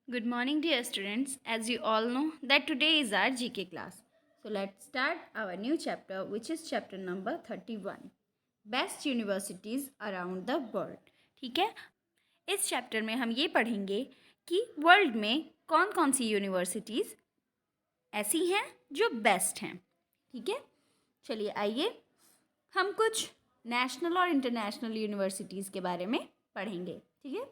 Good morning, dear students. As you all know, that today is our GK class. So let's start our new chapter, which is chapter number 31. Best Universities Around the World. ठीक है, इस chapter में हम ये पढ़ेंगे कि world में कौन कौन सी यूनिवर्सिटीज़ ऐसी हैं जो बेस्ट हैं. ठीक है, चलिए आइए हम कुछ नेशनल और इंटरनेशनल यूनिवर्सिटीज़ के बारे में पढ़ेंगे. ठीक है.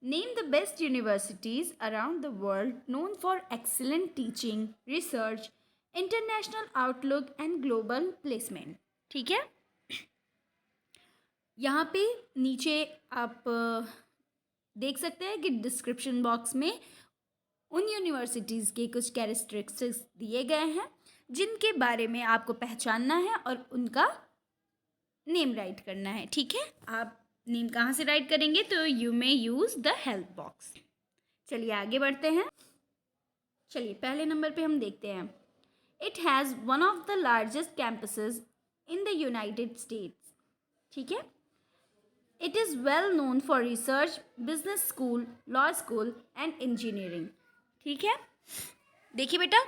Name the best universities around the world known for excellent teaching, research, international outlook and global placement. ठीक है, यहाँ पे नीचे आप देख सकते हैं कि डिस्क्रिप्शन बॉक्स में उन यूनिवर्सिटीज़ के कुछ कैरेक्टरिस्टिक्स दिए गए हैं जिनके बारे में आपको पहचानना है और उनका नेम राइट करना है. ठीक है, आप नेम कहाँ से राइट करेंगे तो you may use the help box. चलिए आगे बढ़ते हैं. चलिए पहले नंबर पे हम देखते हैं. It has one of the largest campuses in the United states. ठीक है. It is well known for research, business school, law school and engineering. ठीक है, देखिए बेटा,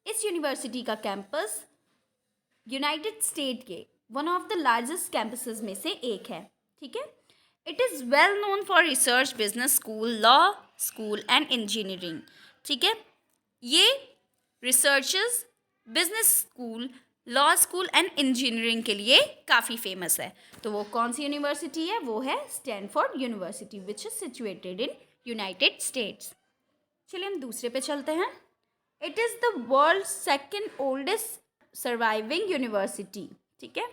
इस यूनिवर्सिटी का कैंपस यूनाइटेड स्टेट के one of the largest campuses में से एक है. ठीक है. It is well known for research, business school, law school and engineering. ठीक है, ये researchers, business school, law school and engineering के लिए काफ़ी फेमस है. तो वो कौन सी यूनिवर्सिटी है? वो है Stanford university which is situated in United states. चलिए हम दूसरे पे चलते हैं. It is the world second oldest surviving university. ठीक है,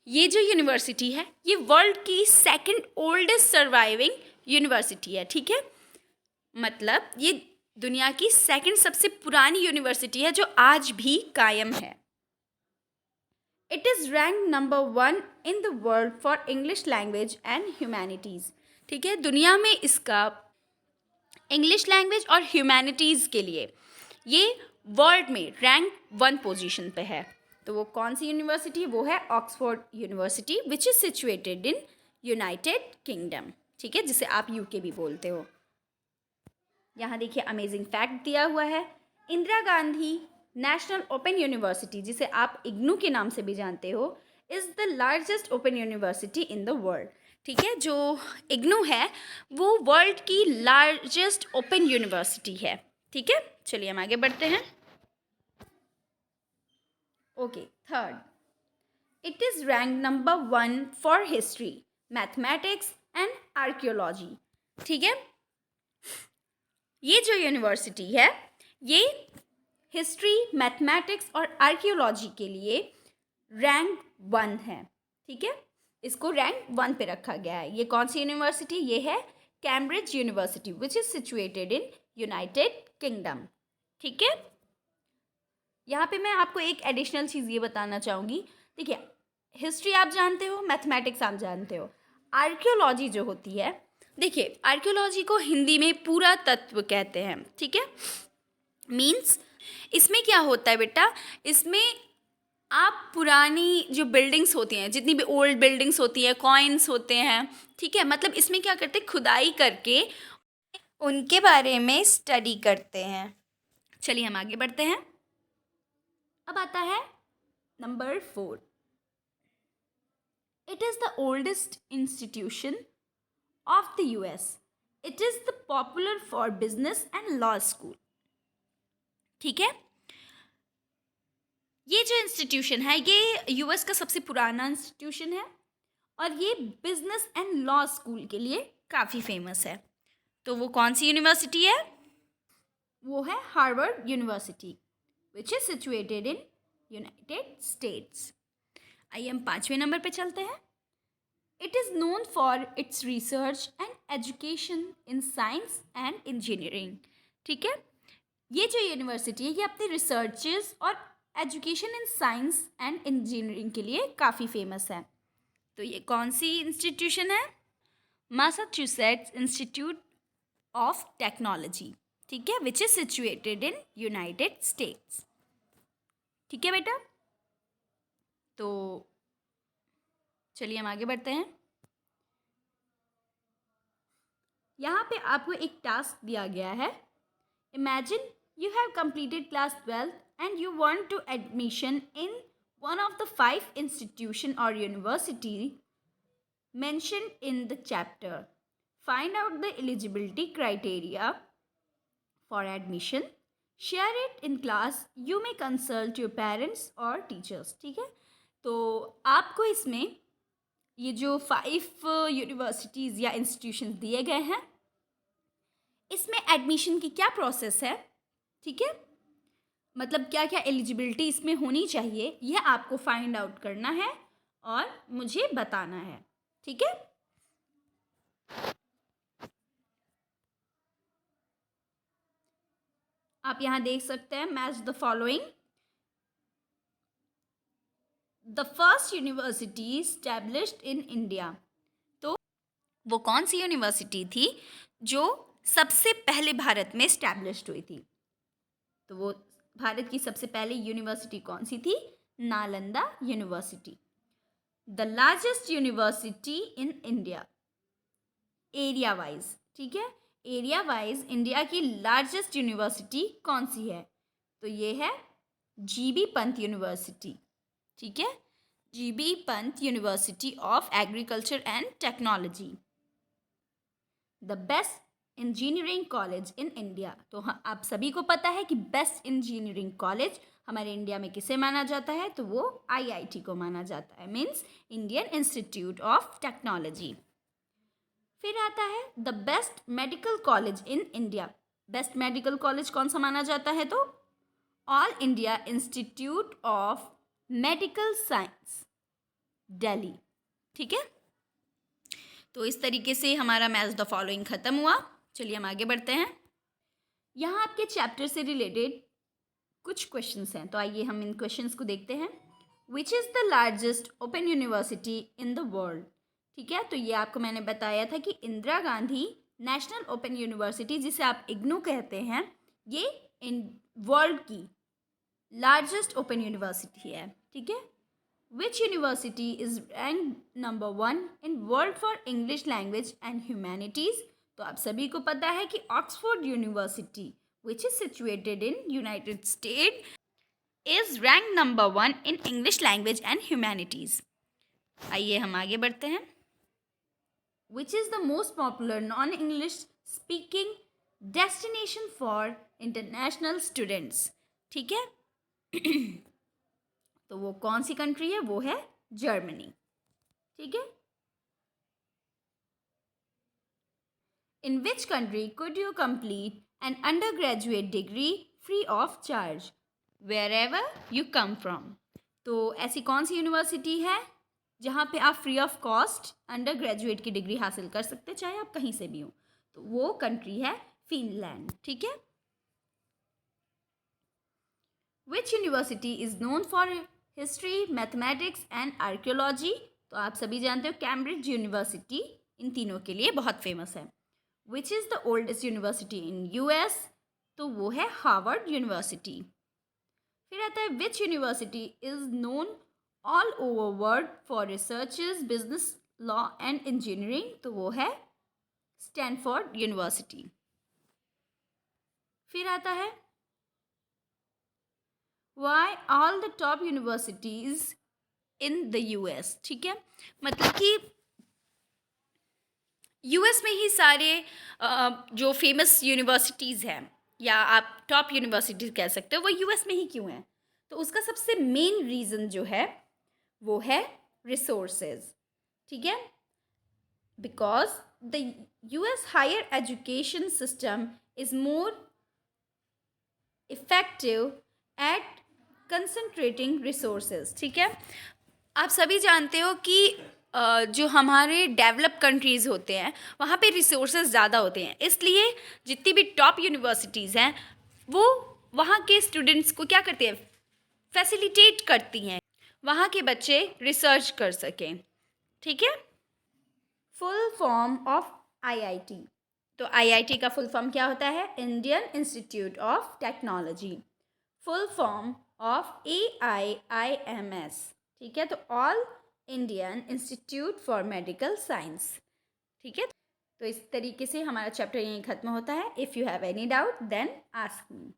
ये जो यूनिवर्सिटी है ये वर्ल्ड की सेकंड ओल्डेस्ट सर्वाइविंग यूनिवर्सिटी है. ठीक है, मतलब ये दुनिया की सेकंड सबसे पुरानी यूनिवर्सिटी है जो आज भी कायम है. It is rank number 1 in the world for English language and humanities. ठीक है, दुनिया में इसका इंग्लिश लैंग्वेज और ह्यूमैनिटीज़ के लिए ये वर्ल्ड में रैंक 1 पोजीशन पे है. तो वो कौन सी यूनिवर्सिटी है? वो है Oxford university which is situated in United kingdom. ठीक है, जिसे आप यूके भी बोलते हो. यहाँ देखिए अमेजिंग फैक्ट दिया हुआ है. Indira Gandhi national open university, जिसे आप इग्नू के नाम से भी जानते हो, is the largest open university in the world. ठीक है, जो इग्नू है वो वर्ल्ड की लार्जेस्ट ओपन यूनिवर्सिटी है. ठीक है, चलिए हम आगे बढ़ते हैं. Okay, third, it is rank number 1 for history, mathematics and archaeology. ठीक है, ये जो यूनिवर्सिटी है ये हिस्ट्री, मैथमेटिक्स और आर्कियोलॉजी के लिए रैंक 1 है. ठीक है, इसको रैंक 1 पे रखा गया है. ये कौन सी यूनिवर्सिटी? ये है Cambridge university which is situated in United kingdom. ठीक है, यहाँ पे मैं आपको एक एडिशनल चीज़ ये बताना चाहूँगी. देखिए, हिस्ट्री आप जानते हो, मैथमेटिक्स आप जानते हो, आर्कियोलॉजी जो होती है, देखिए आर्कियोलॉजी को हिंदी में पूरा तत्व कहते हैं. ठीक है, मीन्स इसमें क्या होता है बेटा, इसमें आप पुरानी जो बिल्डिंग्स होती हैं, जितनी भी ओल्ड बिल्डिंग्स होती हैं, कॉइन्स होते हैं, ठीक है, मतलब इसमें क्या करते हैं, खुदाई करके उनके बारे में स्टडी करते हैं. चलिए हम आगे बढ़ते हैं. अब आता है number 4. It is the oldest institution of the US. It is the popular for business and law school. ठीक है, ये जो इंस्टीट्यूशन है ये यूएस का सबसे पुराना इंस्टीट्यूशन है और ये बिजनेस एंड लॉ स्कूल के लिए काफ़ी फेमस है. तो वो कौन सी यूनिवर्सिटी है? वो है Harvard university which is situated in United states. आइए हम 5वें नंबर पे चलते हैं. It is known for its research and education in science and engineering. ठीक है, ये जो यूनिवर्सिटी है ये अपने रिसर्चेस और education in science and engineering के लिए काफ़ी फेमस है. तो ये कौन सी इंस्टीट्यूशन है? Massachusetts institute of technology. ठीक है, which is situated in United states. ठीक है बेटा, तो चलिए हम आगे बढ़ते हैं. यहाँ पे आपको एक टास्क दिया गया है. Imagine you have completed class 12th and you want to admission in one of the 5 institution or university mentioned in the chapter. Find out the eligibility criteria for admission. Share it in class. You may consult your parents or teachers. ठीक है, तो आपको इसमें ये जो 5 universities या institution दिए गए हैं, इसमें एडमिशन की क्या प्रोसेस है, ठीक है, मतलब क्या क्या एलिजिबिलिटी इसमें होनी चाहिए, यह आपको फाइंड आउट करना है और मुझे बताना है. ठीक है, आप यहाँ देख सकते हैं. Match the following. The first university established in India. तो वो कौन सी यूनिवर्सिटी थी जो सबसे पहले भारत में स्टैब्लिश्ड हुई थी? तो वो भारत की सबसे पहली यूनिवर्सिटी कौन सी थी? Nalanda university. The largest university in India area wise. ठीक है, एरिया वाइज इंडिया की लार्जेस्ट यूनिवर्सिटी कौन सी है? तो ये है जीबी पंत यूनिवर्सिटी. ठीक है, GB Pant university of agriculture and technology. The best engineering college in India. तो हाँ, आप सभी को पता है कि बेस्ट इंजीनियरिंग कॉलेज हमारे इंडिया में किसे माना जाता है? तो वो आईआईटी को माना जाता है, means Indian institute of technology. फिर आता है the best medical college in India. Best medical college कौन सा माना जाता है? तो all India institute of medical science, Delhi. ठीक है, तो इस तरीके से हमारा मैच द फॉलोइंग ख़त्म हुआ. चलिए हम आगे बढ़ते हैं. यहाँ आपके चैप्टर से रिलेटेड कुछ क्वेश्चंस हैं, तो आइए हम इन क्वेश्चंस को देखते हैं. Which is the largest open university in the world. ठीक है, तो ये आपको मैंने बताया था कि Indira Gandhi national open university, जिसे आप इग्नू कहते हैं, ये इन वर्ल्ड की लार्जेस्ट ओपन यूनिवर्सिटी है. ठीक है, which university is rank number 1 in world for English language and humanities. तो आप सभी को पता है कि Oxford university, which is situated in United state, is rank number 1 in English language and humanities. आइए हम आगे बढ़ते हैं. Which is the most popular non English speaking destination for international students. ठीक है, तो वो कौन सी कंट्री है? वो है जर्मनी. ठीक है, in which country could you complete an undergraduate degree free of charge wherever you come from. तो ऐसी कौन सी यूनिवर्सिटी है जहाँ पे आप free of cost undergraduate की डिग्री हासिल कर सकते हैं, चाहे आप कहीं से भी हो? तो वो कंट्री है फिनलैंड. ठीक है, which university is known for history, mathematics and archaeology. तो आप सभी जानते हो कैम्ब्रिज यूनिवर्सिटी इन तीनों के लिए बहुत फेमस है. Which is the oldest university in US. तो वो है हार्वर्ड यूनिवर्सिटी. फिर आता है which university is known all over world for researches, business, law and engineering. तो वो है स्टैनफोर्ड यूनिवर्सिटी. फिर आता है why all the top universities in the US. ठीक है, मतलब कि यूएस में ही सारे जो फेमस यूनिवर्सिटीज़ हैं, या आप टॉप यूनिवर्सिटीज़ कह सकते हो, वो यूएस में ही क्यों हैं? तो उसका सबसे मेन रीज़न जो है वो है रिसोर्सेज. ठीक है, because the US higher education system is more effective at concentrating resources. ठीक है, आप सभी जानते हो कि जो हमारे डेवलप कंट्रीज़ होते हैं वहाँ पे रिसोर्सेज ज़्यादा होते हैं, इसलिए जितनी भी टॉप यूनिवर्सिटीज़ हैं वो वहाँ के स्टूडेंट्स को क्या करते हैं? फैसिलिटेट करती हैं, वहाँ के बच्चे रिसर्च कर सकें. ठीक है, फुल फॉर्म ऑफ आईआईटी. तो आईआईटी का फुल फॉर्म क्या होता है? Indian institute of technology. Full form of AIIMS. ठीक है, तो all Indian institute for medical science. ठीक है, तो इस तरीके से हमारा चैप्टर यहीं ख़त्म होता है. If you have any doubt then ask me.